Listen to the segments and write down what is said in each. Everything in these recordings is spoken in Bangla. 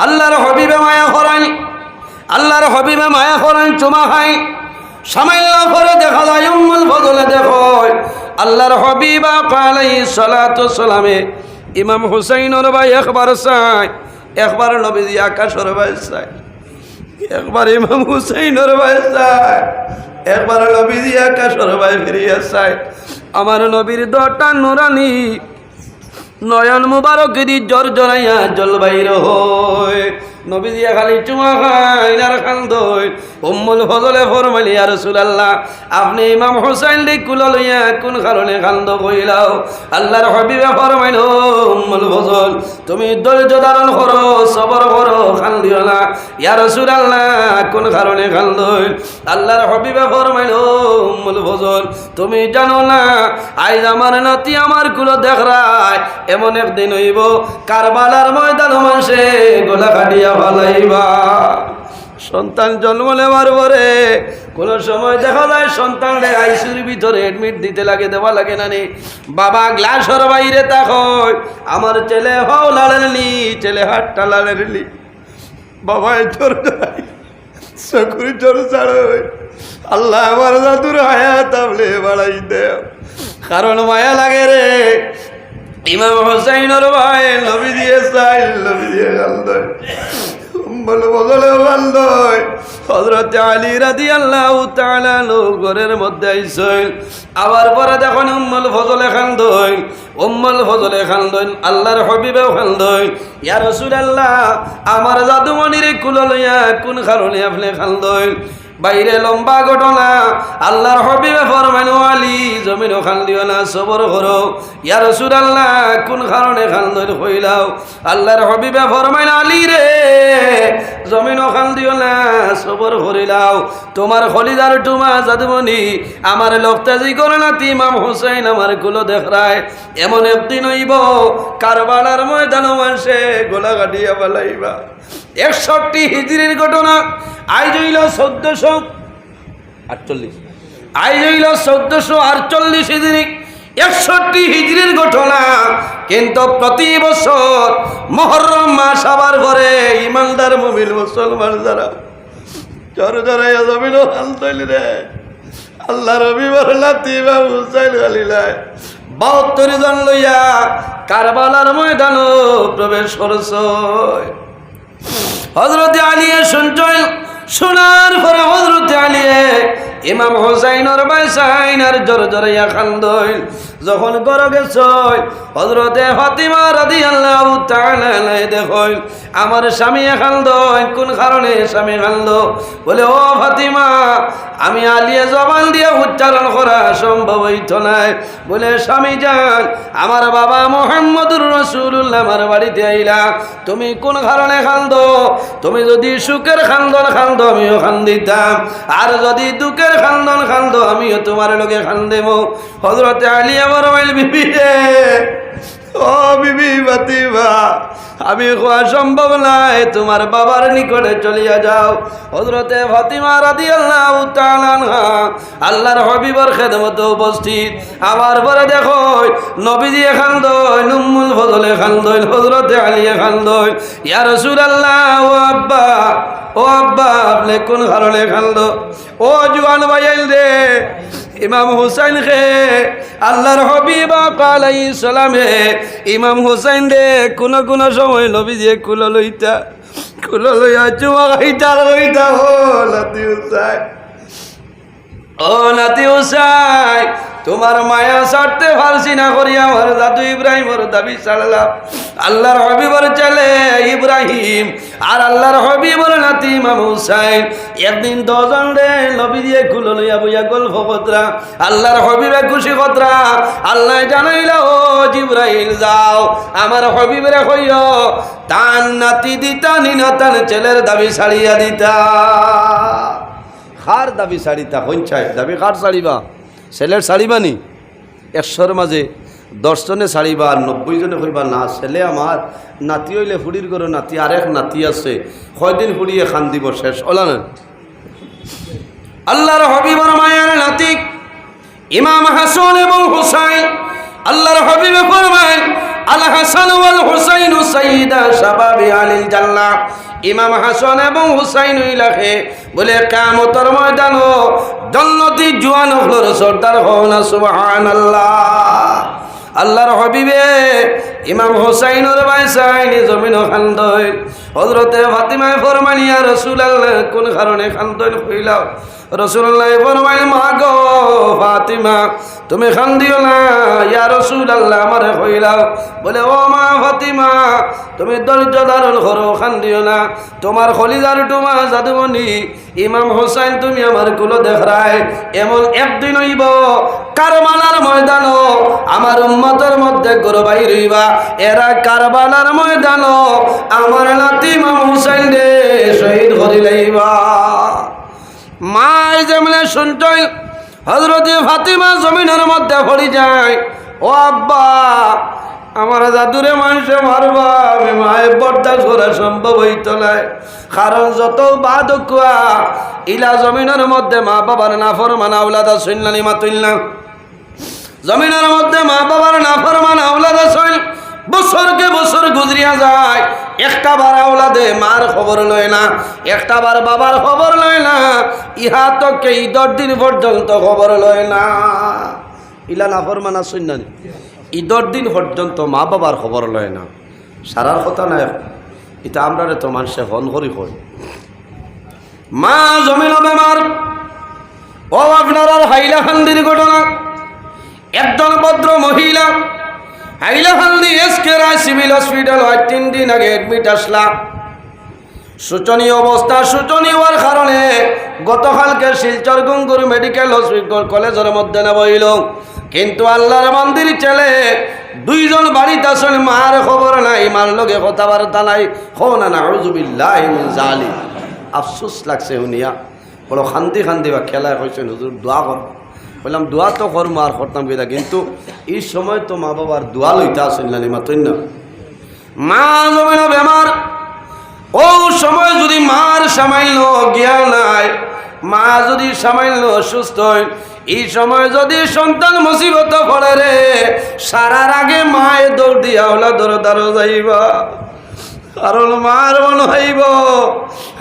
আল্লাহর হবিবে মায়া করেন, আল্লাহর হবিবে মায়া করেন, চুমা খাই। সামান্য করে দেখা যায় উম্মুল ফজলে দেখো আল্লাহর হবিব আলাইহিস সালাতু সালামে ইমাম হুসাইনের ভাই একবার চাই, একবার নবীজি আকাশের ভাই চাই, একবার ইমাম হুসাইনের ভাই চাই, একবার নবীজি আকাশের ভাই ফিরিয়ে চাই। আমার নবীর দটা নুরানি নয়ন মুবারক দি জর জরাইয়া জলবাইর হয়। নবীজি খালি চুমা খাইন আর খান্দই। উম্মুল ফজলে ফরমাইলি ইয়া রাসূলুল্লাহ, আপনি ইমাম হুসাইন রে কুলা লইয়া কোন কারণে খান্দ কইলাও? আল্লাহর হাবিবে ফরমাইল, উম্মুল ফজল তুমি ধৈর্য ধারণ করো, সবর করো, খান্দিও না। ইয়া রাসূলুল্লাহ কোন কারণে খান্দই? আল্লাহর হাবিবে ফরমাইল, উম্মুল ফজল তুমি জানো না আইজ আমার নাতি আমার কুলো দেখরায় এমন একদিন হইব কারবালার ময়দান মানুষে গোলা কাটিয়া ভালাইবা। সন্তান জন্ম নেওয়ার পরে কোন সময় দেখা যায় সন্তানরে আইসিউর ভিতরে এডমিট দিতে লাগে, দেওয়া লাগে না নি? বাবা গ্লাসের বাইরে তাকয় আমার ছেলে হও লাড়েলি, ছেলে হাতটা লাড়েলি, বাবা চোর চকুর চোর ছাড়ই, আল্লাহ আমার জাদুর হায়াত আপনি বাড়াই দেও, কারণ মায়া লাগে রে। ইমাম হুসাইনের ভাই নবী দিয়ে চাইল, নবী দিয়ে কান্দয়, উম্মুল ফজলে কান্দয়। হযরত আলী রাদিয়াল্লাহু তাআলা ঘরের মধ্যে আইসইল, আবার পরে দেখুন উম্মুল ফজলে কান্দয়, উম্মুল ফজলে কান্দয়, আল্লাহর হাবিবেও কান্দয়। ইয়া রাসূলুল্লাহ আমার জাদুমণিরে কুলো লইয়া কোন কারণে আপনি কান্দয়? বাইরে লম্বা ঘটনা। আল্লাহর হাবিবে ফরমাইল, আলী জমিনও খান্দিও না, সবর করো। ইয়া রাসূলুল্লাহ কোন কারণে খান্দই কইলাও? আল্লাহর হাবিবে ফরমাইল, আলী রে জমিনও খান্দিও না, সবর করিলাও। তোমার খলিদার টুমা জাদুমণি আমার লক্তাজি করে না, ইমাম হুসাইন আমার গুলো দেখরায় এমন একদিন হইব কারবালার ময়দান মানুষে গোলা কাটিয়া বালাইবা। 61 হিজরির ঘটনা। আইজ হইল 1448, আইজ হইল 1448 হিজরি, 61 হিজরির ঘটনা। কিন্তু প্রতি বছর মুহররম মাস আবার করে ইমানদার মুমিন মুসলমান যারা জোর জোরাইয়া জমিল আলতইলি রে আল্লাহ রবিবার লাতিবা হুসাইন খালিলায় 72 জন লইয়া কারবালার ময়দানও প্রবেশ করছে। হযরত আলী শুনছেন, শোনার পরে হযরত আলী ইমাম হুসাইনের বাইসাইনার জোর জোরাইয়া কান্দইল। যখন ঘরে গেছ হযরত ফাতিমা রাদিয়াল্লাহু তাআলা দেখইল আমার স্বামী কান্দয়। কোন কারণে স্বামী কান্দ? বলে, ও ফাতিমা আমি আলিয়ে জবান দিয়ে উচ্চারণ করা সম্ভব হইত নাই। বলে, স্বামী যান আমার বাবা মুহাম্মদুর রাসূলুল্লাহ আমার বাড়িতে আইলা, তুমি কোন কারণে কান্দ? তুমি যদি সুখের খান্দন খান্দ আমিও খান্দিতাম, আর যদি দুঃখের খান্দন খান্দ আমিও তোমার লগে খান্দেম। হযরত আলী আমার বল, বিবি রে, ও বিবি ফাতিমা আমি কোয়া সম্ভব নাই, তোমার বাবার নিকটে চলিয়া যাও। হযরতে ফাতিমা রাদিয়াল্লাহু তাআলা আনহা আল্লাহর হাবিবের খেদমতে উপস্থিত। আমার পরে দেখো নবীজি খান্দয়, উম্মুল ফজলে খান্দয়, হযরতে আলী খান্দয়। ইয়া রাসূলুল্লাহ, ও আব্বা, ও আব্বা আপনি কোন কারণে খান্দ? ও জুয়ান ভাইয়াল রে, ইমাম হুসাইন খে আল্লাহর হাবিব আলাইহিস সালামে ইমাম হুসাইন রে কোন কোন সময় নবীজি কুলো লইতা, কুলো লইয়া চুমা খাইতা লইতা। ও নাতি হুসাইন, ও নাতি হুসাইন তোমার মায়া ছাড়তে পারছি না করিয়া আমার দাদু ইব্রাহিমের দাবি ছাড়লাম। আল্লাহর হাবিবের ছেলে ইব্রাহিম আর আল্লাহর হাবিবের নাতি ইমাম হুসাইন একদিন 10 জন রে নবী দিয়ে কুলো লইয়া বইয়া গল্প কতরা। আল্লাহর হাবিবে খুশি কতরা। আল্লাহ জানাইলা, ও জিবরাইল যাও আমার হাবিবের কইও তান নাতি দিতা নিনা তান ছেলের দাবি ছাড়িয়া দিতা। কার দাবি ছাড়িতা? হইছাই দাবি কার ছাড়িবা? ছেলের ছাড়িবানি? 100-র মাঝে 10 জনে ছাড়িবা আর 90 জনে কইবা না ছেলে আমার নাতি হইলে ফুড়ির করো নাতি, আরেক নাতি আছে কয়দিন ফুড়িয়ে খান দিব, শেষ হলা না। আল্লাহর হাবিবের মায়ের নাতি ইমাম হাসান এবং হুসাইন আল্লাহর হাবিবে ফরমায় আল হাসান ওয়াল হুসাইন সাইয়্যিদা শাবাবি আলিল জান্নাহ। ইমাম হাসান এবং হুসাইন ইলাহে বলে কিয়ামতের ময়দানে জান্নাতি জওয়ান হলোর সর্দার হও না সুবহানাল্লাহ। আল্লাহর হাবিবে ইমাম হুসাইনের বাইসাইনি জমিন খান্দই হযরতে ফাতিমায়ে ফরমানি ইয়া রাসূলুল্লাহ কোন কারণে খান্দই কইলাও? রাসূলুল্লাহ ফরমাইলেন মা গো ফাতিমা তুমি খান্দিও না। ইয়া রাসূলুল্লাহ আমারে কইলাও। বলে ও মা ফাতিমা তুমি ধৈর্য ধারণ করো, খান্দিও না। তোমার খলিজার টুমা জাদুমণি ইমাম হুসাইন তুমি আমার কুলো দেখায় এমন একদিন হইব কারবালার ময়দানও আমার উম্মতের মধ্যে গরবাই রইবা। এরা কারবালার ময়দানও আমার নাতি ইমাম হুসাইন রে শহীদ করে লইবা। মাই যেমনে শুনতই হযরতে ফাতিমা জমিনের মধ্যে পড়ি যায়, ও আব্বা আমার জাদুরে মানুষে মারবা, আমি মায়ে বরদাস্ত করা সম্ভব হইত না। কারণ যত বাদকুয়া ইলা জমিনের মধ্যে মা বাবার নাফরমান আওলাদ শুনলানি মাতুল্লাহ জমিনের মধ্যে মা বাবার নাফরমান আওলাদ শুন বছরকে বছর গুজরিয়া যায়, একটা বার আওলাদে মার খবর লয় না, একটা বার বাবার খবর লয় না, ইহা তো কে 10 দিন পর্যন্ত খবর লয় না। ইলা নাফরমান শুনলানি 10 দিন পর্যন্ত মা বাবার খবর লয় না। সারার কথা নাই, এটা আমরা তো মানুষে ফোন করি কই মা জমিন বেমার। ও আপনার হাইলাকান্দির ঘটনা, একজন ভদ্র মহিলা হাইলাকান্দি এসকেরা সিভিল হসপিটাল 3 দিন আগে অ্যাডমিট আসলা। শোচনীয় অবস্থা, শোচনীয় হওয়ার কারণে গতকালকে শিলচর গঙ্গুর মেডিকেল হসপিটাল কলেজের মধ্যে নেব হইল। কিন্তু আল্লাহর মন্দির ছেলে 2 জন বাড়িতে আসলে মার খবর নাই, মার লগে কথাবার্তা নাই। হো না নাউযুবিল্লাহি মিন জালিক। আফসোস লাগছে শুনিয়া, বড় খান্দি খান্দি বা খেলায় কইছেন হুজুর দোয়া কর। বললাম দোয়া তো করবো আর করতাম কিনা, কিন্তু এই সময় তো মা বাবার দোয়া লইতে আসেন না মাতই না। মা জমে না বেমার, ও সময় যদি মার সামান্য জ্ঞান নাই, মা যদি সামান্য অসুস্থ হয়, এই সময় যদি সন্তান মুসিবত পড়ে রে, সারার আগে মায়ে দৌড় দিয়া ওলা দরদারও যাইবা। কারণ মার মনে হইব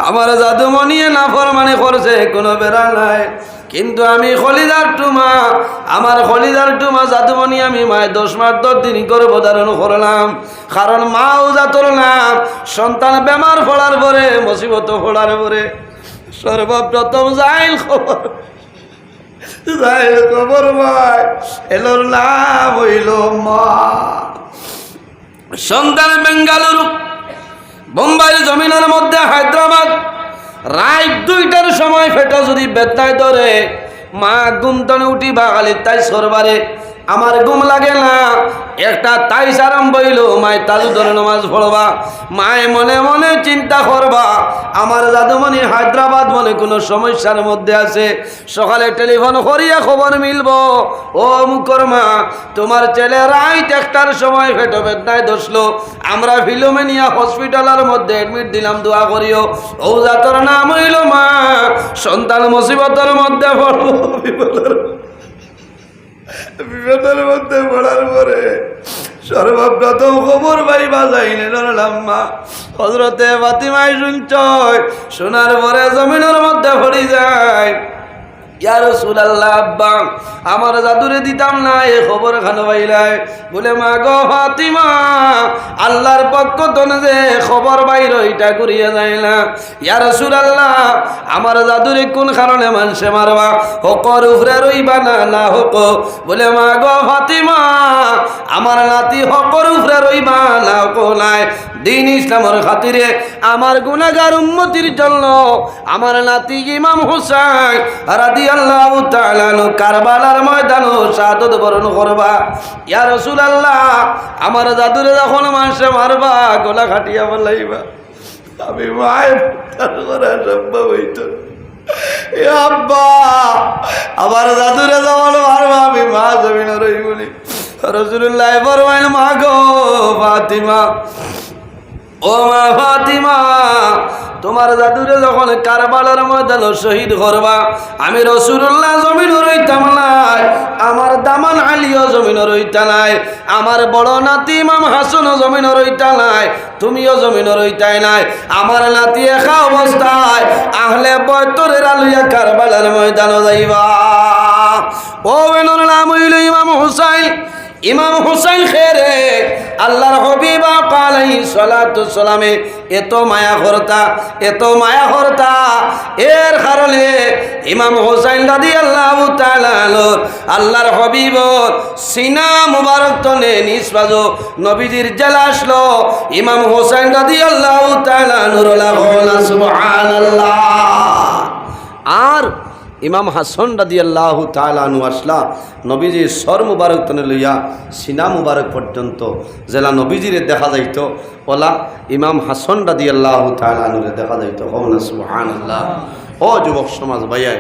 আমার জাদুমণিয়ে নাফরমানি করছে, কোনো বেড়া নাই। কিন্তু আমি খলিদার টুমা, আমার খলিদার টুমা জাদুমণি আমি মায়ে 10 মাস 10 দিন গর্ভ ধারণ করলাম। কারণ মাও জাতর নাম সন্তান বেমার পড়ার পরে, মুসিবত পড়ার পরে সর্বপ্রথম যাইল খবর, যাইল খবর ভাই এলোর নাম হইল মা। সন্তান বেঙ্গালুরু, বোম্বাইয়ের জমিনের মধ্যে হায়দ্রাবাদ, রাত 2টার সময় ফেটো যদি বেদনায় ধরে, মা ঘুমতনে উঠিবা খালি তাই সরবারে, আমার ঘুম লাগে না। একটা তাইস আরম্ভ হইল, মায় তাজু ধরে নামাজ পড়বা। মায় মনে মনে চিন্তা করবা আমার জাদুমণি হায়দ্রাবাদ মনে কোনো সমস্যার মধ্যে আছে। সকালে টেলিফোন করিয়া খবর মিলব, ও মুখর মা তোমার ছেলে রাত 1টার সময় পেটো বেদনায় ধরলো, আমরা ফিলোমেনিয়া হসপিটালের মধ্যে অ্যাডমিট দিলাম, দোয়া করিও। ও জাতর নাম হইল মা, সন্তান মুসিবতের মধ্যে পড়ব, বিপদের মধ্যে পড়ার পরে সর্বপ্রথম খবর ভাই বাজাইনে মা হযরতে ফাতিমায় শুনছয়, শোনার পরে জমিনের মধ্যে পড়ি যায়। ইয়া রাসূলুল্লাহ আব্বা আমার জাদুরে দিতাম না, এ খবর খানো পাইলাই। বলে মা গো ফাতিমা আল্লাহর পক্ষ থেকে যে খবর বাইর এটা করিয়া যায় না। ইয়া রাসূলুল্লাহ আমার জাদুরে কোন কারণে মানুষে মারবা, হকর উপরে রইবা না না হক। বলে মা গো ফাতিমা আমার নাতি হকর উপরে রইবা না হক নাই, দিন ইসলামের খাতিরে আমার গুনাহগার উম্মতির জন্য আমার নাতি ইমাম হুসাইন রাদিয়াল্লাহু তাআলা কারবালার ময়দানে শাহাদাত বরণ করবা। ইয়া রাসূলুল্লাহ আমার জাদুরে যখন মানুষে মারবা গলা কাটিয়া বলাইবা, আমি মায়ের করা সম্ভব হইত আব্বা আমার জাদুরে যখন মারবা আমি মা জমিনে রই বলি। রাসূলুল্লাহ ফরমাইলেন মা গো ফাতিমা, ও মা ফাতিমা তোমার আমার দাদুরে যখন কারবালার ময়দানে শহীদ করবা আমি রাসূলুল্লাহ জমিন রইতাম নাই, আমার দামান আলীও জমিন রইতা নাই, আমার বড় নাতি ইমাম হাসানও জমিন রইতা নাই, তুমিও জমিন রইতাই নাই। আমার নাতি একা অবস্থায় আহলে বয়তরের আলুয়া কারবালার ময়দানে যাইবা। ও বেনর নাম হইল ইমাম হুসাইন। ইমাম হুসাইন খেরে আল্লাহর হাবিব আলাইহিস সালাতু সালামে এত মায়া করতা, এত মায়া করতা, এর কারণে ইমাম হুসাইন রাদিয়াল্লাহু তাআলা আল্লাহর হাবিবর সিনা মুবারক তনে নিসবাজো নবীজির জেলা আসলো। ইমাম হুসাইন রাদিয়াল্লাহু তাআলা নুরুল্লাহ সুবহানাল্লাহ। আর ইমাম হাসান রাদিয়াল্লাহু তাআলা আনহু আসলা নবীজির সর মুবারক তনে লইয়া সিনা মুবারক পর্যন্ত জেলা নবীজিরে দেখা যাইত, ওলা ইমাম হাসান রাদিয়াল্লাহু তাআলা আনহুরে দেখা যাইত। কওনা সুবহানাল্লাহ। ও যুবক সমাজ ভাইয়া,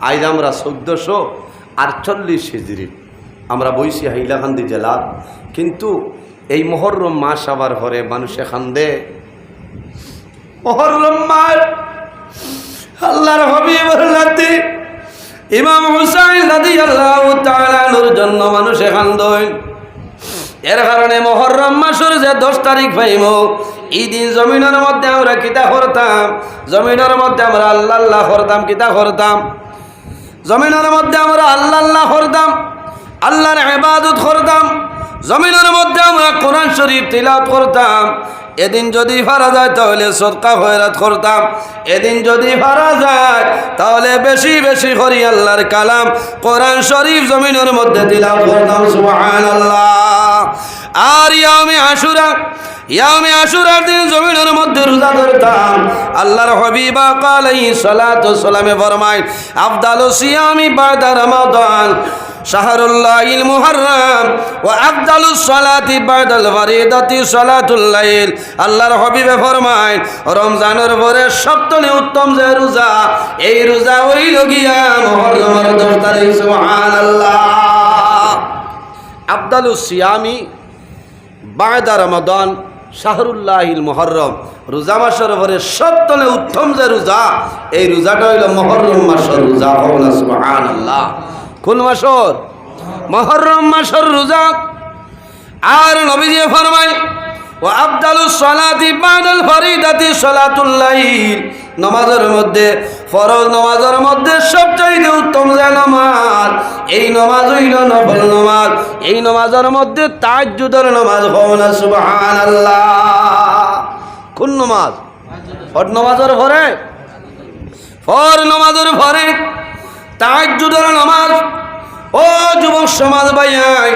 আজ আমরা 1448 হিজরি আমরা বইছি হাইলাকান্দি জেলা, কিন্তু এই মুহররম মাস আবার হরে মানুষে খান্দে মুহররম মাস আল্লাহর হাবিবের নাতি ইমাম হুসাইন রাদিয়াল্লাহু তাআলা আনহুর জন্য মানুষে খান্দয়। এর কারণে মুহররম মাসের যে 10 তারিখ পাইম এই দিন জমিনের মধ্যে আমরা কিতা করতাম, জমিনের মধ্যে আমরা আল্লাহ আল্লাহ করতাম। কিতা করতাম? জমিনের মধ্যে আমরা আল্লাহ আল্লাহ করতাম, আল্লাহর ইবাদত করতাম। জমিনের মধ্যে আমরা কোরআন শরীফ তিলাওয়াত করতাম। এদিন যদি পারা যায় তাহলে সদকা খয়রাত করতাম। এদিন যদি পারা যায় তাহলে বেশি বেশি করি আল্লাহর কালাম কোরআন শরীফ জমিনের মধ্যে তিলাওয়াত করতাম। সুবহানাল্লাহ। আর ইয়াউমে আশুরার দিন জমিনের মধ্যে রোজা ধরতাম। আল্লাহর হাবিব আলাইহিস সালাতু সালামে ফরমায় আফদালুস সিয়ামি বাদা রমাদান শাহরুল্লাহিল মুহররম ওয়া আফদালুস সালাতি বাদাল ফরিদাতি সালাতুল লাইল। আল্লাহর হাবিবে ফরমায় রমজানের পরে সবথেকে উত্তম যে রোজা, এই রোজা হইল গিয়া মুহররমের 10 তারিখ। সুবহানাল্লাহ। আফদালুস সিয়ামি বাদা রমাদান শাহরুল্লাহিল মুহররম, রোজা মাসের পরে সবথেকে উত্তম যে রোজা, এই রোজাটা হইল মুহররম মাসের রোজা। সুবহানাল্লাহ। কোন মাসর? মুহররম মাসের রোজা। আর নবীজি ফরমায় ওয়া আফদালুস সালাতি বাদাল ফরিদাতি সালাতুল লাইল, নামাজের মধ্যে ফরজ নামাজের মধ্যে সবচেয়ে উত্তম যে নামাজ, এই নামাজ হইল নফল নামাজ। এই নামাজের মধ্যে তাহাজ্জুদের নামাজ। কওনা সুবহানাল্লাহ। কোন নামাজ? ফরজ নামাজের পরে, ফরজ নামাজের পরে তাহাজ্জুদের নামাজ। ও যুবক সমাজ ভাইয়াই,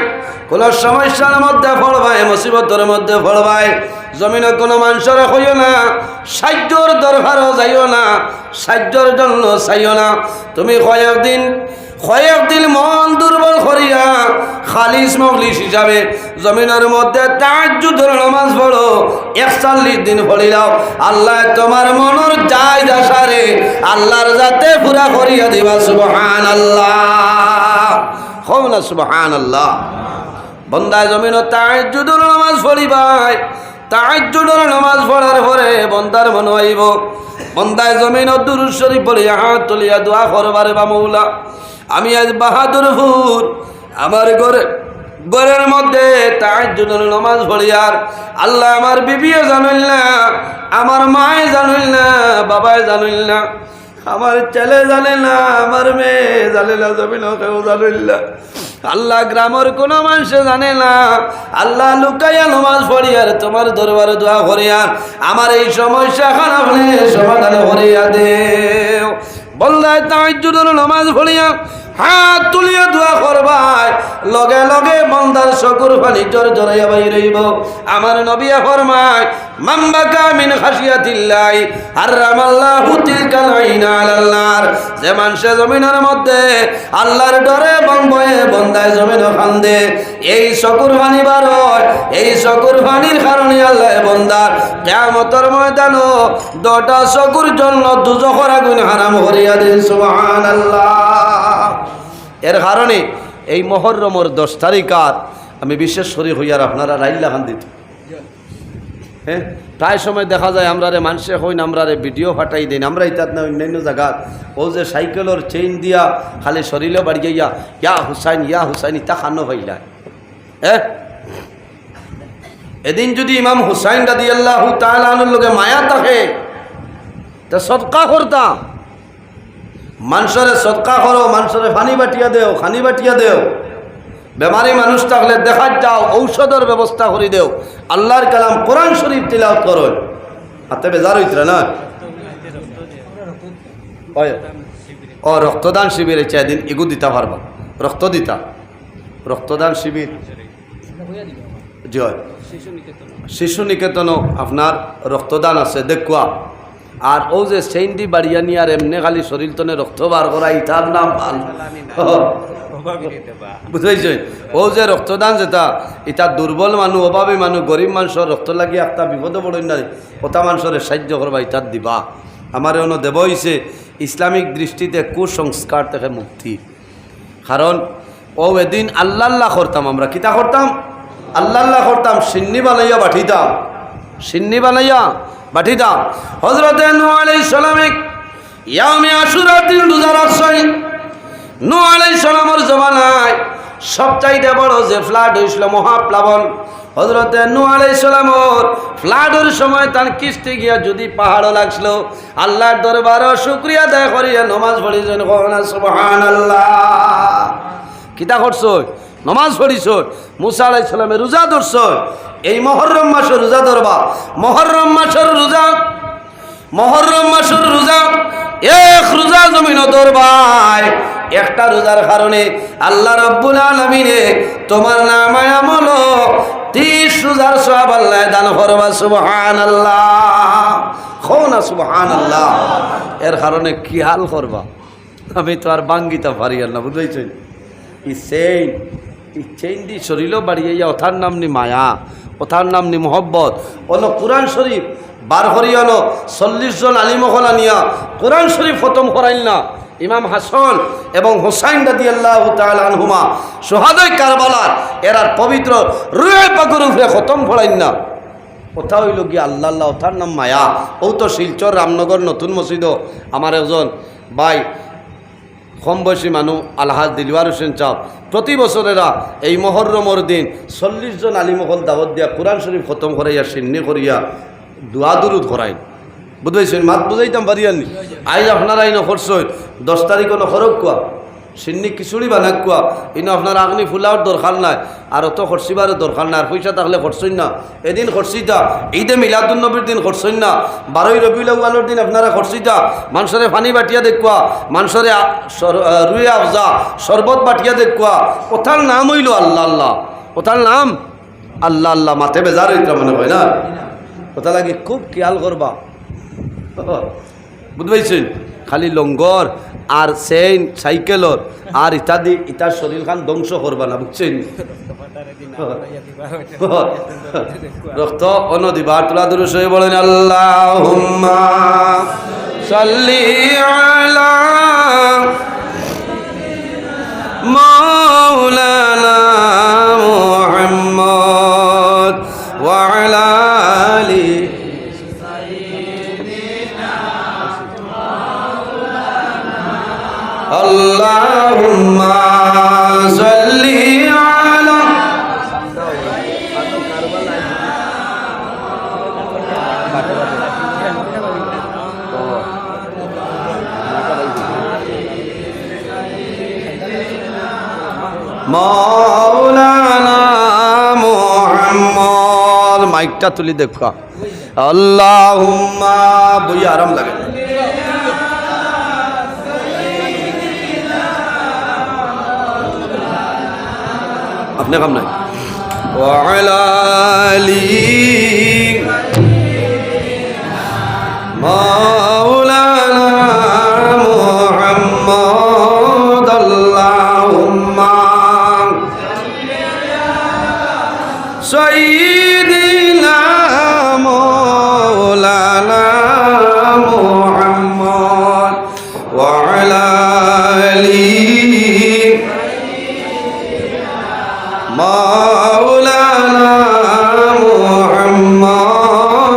কোন সমস্যার মধ্যে পড়বাই, মুসিবতের মধ্যে পড়বাই, জমিনে কোনো মানুষের হইও না, সাহায্যর দরকারও যাইও না, সাহায্যর জন্য চাইও না। তুমি কয়েকদিন মন দুর্বল করিয়া খালিস মখলিস হিসাবে জমিনের মধ্যে তাহাজ্জুদের নামাজ পড়ো, 41 দিন পড়িলাও। আল্লাহ তোমার মনের যায় আশারে আল্লাহর যাতে পুরা করিয়া দিবা। সুবহানাল্লাহ। কওনা সুবহানাল্লাহ। বন্দায় জমিন তাহাজ্জুদের নামাজ পড়িবাই। তাহাজ্জুদের নামাজ পড়ার পরে বন্দার মন হইব, বন্দায় জমিন দুরূদ শরীফ পড়িয়া হাত তুলিয়া দোয়া করবার বা মৌলা আমি আজ বাহাদুরপুর আমার ঘরের মধ্যে তাহাজ্জুদের নামাজ পড়িয়ার আল্লাহ আমার বিবিও জানিল না, আমার মায় জানিল না, বাবায় জানিল না, আমার ছেলে জানে না, আমার মেয়ে জানে না, জমিন কেউ জানিল না, আল্লাহ গ্রামের কোনো মানুষ জানে না। আল্লাহ লুকাইয়া নামাজ পড়িয়ার তোমার দরবারে দোয়া করিয়ার আমার এই সমস্যা খারাপ সমাধান করিয়া দেও। বন্দায় তাহাজ্জুদের নামাজ পড়িয়া হাত তুলিয়া দোয়া করবাই, লগে লগে বন্দার চকুর পানি জড়াইয়া বাইর হইব। আমার নবী ফরমায় মান বাকা মিন খাশিয়াতিল্লাহ হারামাল্লাহু তিলকাল আইনা আলাল নার। যে মানুষ জমিনের মধ্যে আল্লাহর ডরে বয়ে বন্দায় জমিন কান্দে, এই চকুর পানি বার হয়, এই চকুর পানির কারণে আল্লাহ বন্দার কিয়ামতের ময়দানে 2টা চকুর জন্য দুজখের আগুন হারাম করিয়া দেন। সুবহানাল্লাহ। এর কারণে এই মুহররমের 10 তারিখ আমি বিশেষ শরীক হইয়ার আপনারা রাইল্লা খান দিত। হ্যাঁ প্রায় সময় দেখা যায় আমরা রে মানুষে হইন আমরা রে ভিডিও ফাটাই দিন আমরা ইতাত না অন্যান্য জায়গার ও যে সাইকেলের চেইন দিয়া খালি শরীরে বাড়ি যাইয়া ইয়া হুসাইন ইতা খানো হয়ে যায় হ্যাঁ এদিন যদি ইমাম হুসাইন রাদিয়াল্লাহু তাআলা আনহুর লগে মায়া থাকে তা সদকা করতাম মানুষরে সদকা করো মানুষরে খানি বাটিয়া দেও বেমারি মানুষ থাকলে দেখা যাও ঔষধের ব্যবস্থা করে দেও আল্লাহর কালাম কোরআন শরীফ তিলাওয়াত করো হাতে বেজার হইতরা না ও রক্তদান শিবিরে চাইদিন এগু দিতে পারবা রক্তদান শিবির জয় শিশু নিকেতনও আপনার রক্তদান আছে দেখুয়া আর ও যে সেইন্ডি বাড়িয়ানি আর এমনি খালি শরীর তনে রক্ত বার করা ইতার নাম বুঝাইছে ও যে রক্তদান যেটা এটা দুর্বল মানুষ অভাবী মানুষ গরিব মানুষের রক্ত লাগিয়ে একটা বিপদে পড়েন না ওটা মানুষের সাহায্য করবা ইটার দিবা আমার অন্য দেব হইছে ইসলামিক দৃষ্টিতে কুসংস্কার থেকে মুক্তি কারণ ও এদিন আল্লাহ করতাম আমরা কিতা করতাম আল্লাহ করতাম সিন্নি বানাইয়া বাঠিতাম হযরতে নূহ আলাইহিস সালামিক ইয়াউমে আশুরার দিন রোজা রাখছেন নূহ আলাইহিস সালামের জমানায় সবচাইতে বড় যে ফ্লাড হয়েছিল মহাপ্লাবন হযরতে নূহ আলাইহিস সালামের ফ্লাডের সময় তার কিস্তি গিয়া যদি পাহাড় লাগছিল আল্লাহর দরবারে শুকরিয়া আদায় করিয়া নামাজ পড়িছেন সুবহানাল্লাহ কিতা করছ নমাজ পড়িছ মুসা আলাইহিস সালামে রোজা ধরছ এই মুহররম মাসে রোজা ধরবা মুহররম মাসের রোজা এক রোজা জমিন ধরবাই একটা রোজার কারণে আল্লাহ রাব্বুল আলামিনে তোমার নামায় আমল 30 রোজার সওয়াব আল্লাহ দান করবা সুবহানাল্লাহ খোনা সুবহানাল্লাহ এর কারণে কি হাল করবা আমি তো আর বাঙ্গিতা পারি না বুঝাইছেন ই চেইনটি শরীরও বাড়িয়ে যা ওথার নাম নি মায়া ওথার নাম নি মোহব্বত অন কোরআন শরীফ বার হরিয়ানো 40 জন আলিমহলা নিয়া কোরআন শরীফ খতম করাইল না ইমাম হাসান এবং হুসাইন রাদিয়াল্লাহু তাআলা আনহুমা শুহাদায়ে কারবালার এরার পবিত্র রূহে পাকের উপরে খতম পড়াইল না ওথা হইল কি আল্লাহ ওথার নাম মায়া ও তো শিলচর রামনগর নতুন মসজিদ আমার একজন ভাই কম বয়সী মানুষ আলহাজ দিলওয়ার হোসেন চাপ প্রতি বছরেরা এই মুহররমের দিন 40 জন আলিমহল দাওয়াত দিয়া কোরআন শরীফ খতম করাইয়া সিন্নি করিয়া দোয়া দুরুদ করাই বুঝাইছেন মাত বুঝাইতাম পারিয়ানি আইজ আপনারা ইনো করছেন 10 তারিখ নখরক কোয়া সিন্নি খিচুড়ি বানাক কোয়া ইনো আপনার আগনি ফুলাওয়ার দরকার নাই আর অত খরচিবারও দরকার নাই আর পয়সা থাকলে খরচইন না এদিন খরচিতা ঈদে মিলাদুন্নবীর দিন খরচইন না 12 রবিউল আউয়ালের দিন আপনারা খরচিতা মানুষরে পানি বাটিয়া দেখুয়া মানুষরে রুই আফজা শরবত বাটিয়া দেখুয়া ওথার নাম হইল আল্লাহ ওথার নাম আল্লাহ মাথে বেজার হইতা মনে হয় না ওটা লাগে খুব খেয়াল করবা বুঝবাইছেন খালি লঙ্গর আর চেইন সাইকেলর আর ইত্যাদি ইতার শরীর খান ধ্বংস করবা না বুঝছেন রক্ত অন্য দিবার তোলা দুরূদ শরীফ বলেন আল্লাহুম্মা সাল্লি আলা মাওলানা মুহাম্মদ ওয়া আলা আলি Allahumma salli ala Maulana Muhammad মাইকটা তুলি দেখো Allahumma বই আরাম লাগে अपने काम नहीं वअला आली मौलाना मुहम्मद अल्लाहुम्मा सय्यिदिना मौलाना मुहम्मद वअला आली Maulana Muhammad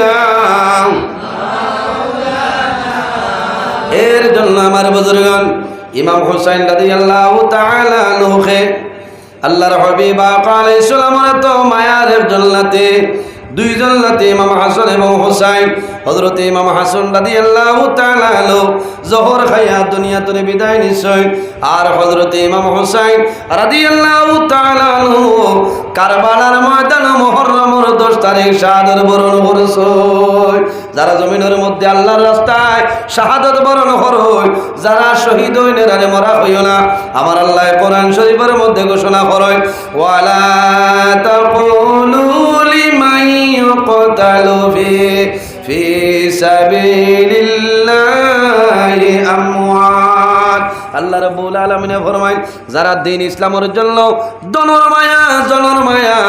না। এর জন্য আমার বুজুর্গণ ইমাম হুসাইন রাদিয়াল্লাহু তাআলা আনহুকে আল্লাহর হাবিব আলাইহিস সালামের তো মায়ার জান্নাতে দুইজন নাতি ইমাম হাসান এবং হুসাইন। হযরত ইমাম হাসান রাদিয়াল্লাহু তাআলা আনহু জোহর খাইয়া দুনিয়া থেকে বিদায় নিছেন, আর হযরত ইমাম হুসাইন রাদিয়াল্লাহু তাআলা আনহু কারবালার ময়দানে মুহররমের 10 তারিখ শাহাদাত বরণ করেছেন। যারা জমিনের মধ্যে আল্লাহর রাস্তায় শাহাদাত বরণ করয়, যারা শহীদ হইনে রানে মরা হইও না, আমার আল্লাহ কোরআন শরীফের মধ্যে ঘোষণা করেন ওয়ালা তাকুলু লিমান ইউকতালু ফি সাবিলিল্লাহি আমওয়াত। আল্লাহ রাব্বুল আলামিন ফরমায় যারা দ্বীন ইসলামের জন্য জনর মায়া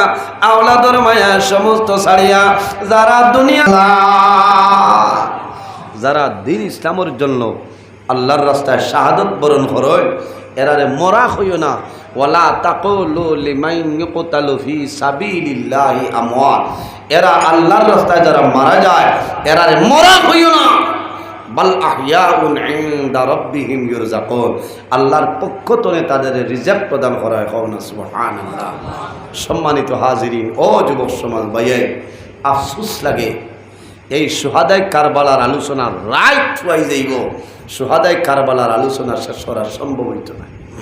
আওলাদর মায়া সমস্ত ছাড়িয়া যারা দ্বীন ইসলামের জন্য আল্লাহর রাস্তায় শাহাদাত বরণ করে, এরারে মরা হইও না। ওয়ালা তাকুলু লিমান ইউকতালু ফি সাবিলিল্লাহি আমওয়াত। এরা আল্লাহর রাস্তায় যারা মারা যায় এরারে মরা হইও না, বাল আহইয়াউন ইনদা রাব্বিহিম ইরযাকুন। আল্লাহর পক্ষ থেকে তাদের রিজেক্ট প্রদান করা হয়। কওনা সুবহানাল্লাহ। সম্মানিত হাজিরিন ও যুবক সমাজ ভাইয়ে, আফসোস লাগে এই সুহাদায়ে কারবালার আলোচনা রাইট ওয়াই যাইব, সুহাদায়ে কারবালার আলোচনা শেষ করা সম্ভব হইতো না।